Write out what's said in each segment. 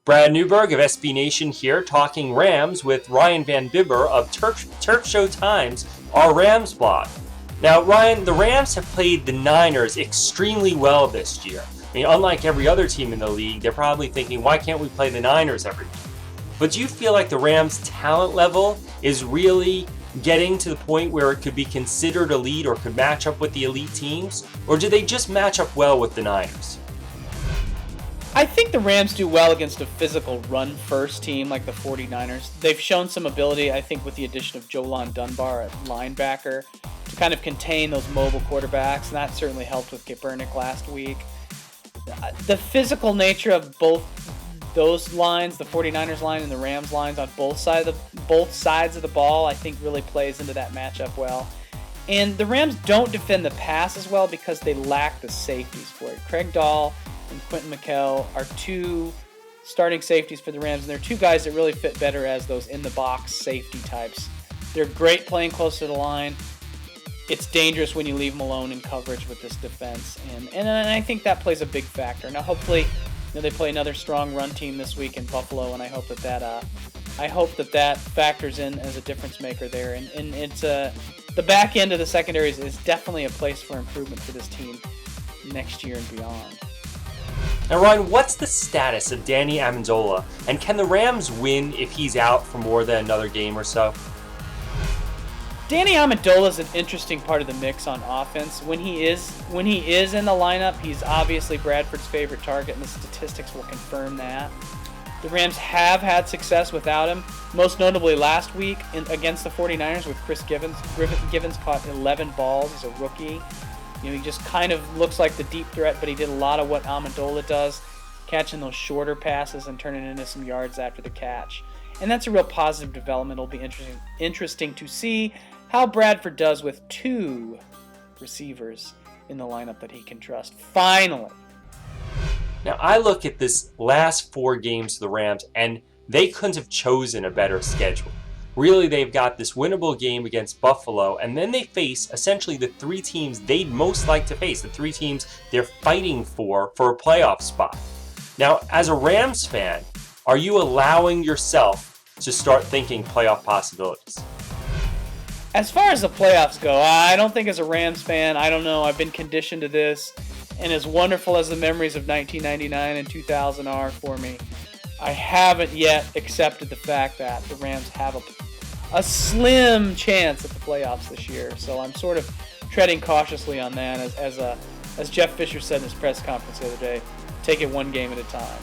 Brad Newberg of SB Nation here, talking Rams with Ryan Van Bibber of Turf Show Times, our Rams blog. Now, Ryan, the Rams have played the Niners extremely well this year. I mean, unlike every other team in the league, they're probably thinking, why can't we play the Niners every week? But do you feel like the Rams' talent level is really getting to the point where it could be considered elite or could match up with the elite teams? Or do they just match up well with the Niners? I think the Rams do well against a physical run-first team like the 49ers. They've shown some ability, I think, with the addition of Jolon Dunbar at linebacker to kind of contain those mobile quarterbacks, and that certainly helped with Kaepernick last week. The physical nature of both those lines, the 49ers line and the Rams lines on both sides of the ball, I think really plays into that matchup well. And the Rams don't defend the pass as well because they lack the safeties for it. Craig Dahl and Quentin McKell are two starting safeties for the Rams, and they're two guys that really fit better as those in-the-box safety types. They're great playing close to the line. It's dangerous when you leave them alone in coverage with this defense, and I think that plays a big factor. Now, hopefully, they play another strong run team this week in Buffalo, and I hope that factors in as a difference maker there. And it's the back end of the secondary is definitely a place for improvement for this team next year and beyond. Now, Ryan, what's the status of Danny Amendola, and can the Rams win if he's out for more than another game or so? Danny Amendola is an interesting part of the mix on offense. When he is in the lineup, he's obviously Bradford's favorite target, and the statistics will confirm that. The Rams have had success without him, most notably last week against the 49ers with Chris Givens. Givens caught 11 balls as a rookie. He just kind of looks like the deep threat, but he did a lot of what Amendola does, catching those shorter passes and turning into some yards after the catch. And that's a real positive development. It'll be interesting to see how Bradford does with two receivers in the lineup that he can trust. Finally. Now, I look at this last 4 games of the Rams, and they couldn't have chosen a better schedule. Really, they've got this winnable game against Buffalo, and then they face essentially the 3 teams they'd most like to face, the 3 teams they're fighting for a playoff spot. Now, as a Rams fan, are you allowing yourself to start thinking playoff possibilities? As far as the playoffs go, I don't think as a Rams fan, I don't know, I've been conditioned to this, and as wonderful as the memories of 1999 and 2000 are for me, I haven't yet accepted the fact that the Rams have a slim chance at the playoffs this year. So I'm sort of treading cautiously on that. As Jeff Fisher said in his press conference the other day, take it one game at a time.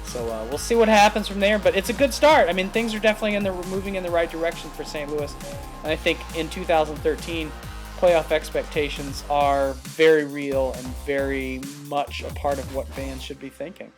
So we'll see what happens from there. But it's a good start. I mean, things are definitely moving in the right direction for St. Louis. And I think in 2013, playoff expectations are very real and very much a part of what fans should be thinking.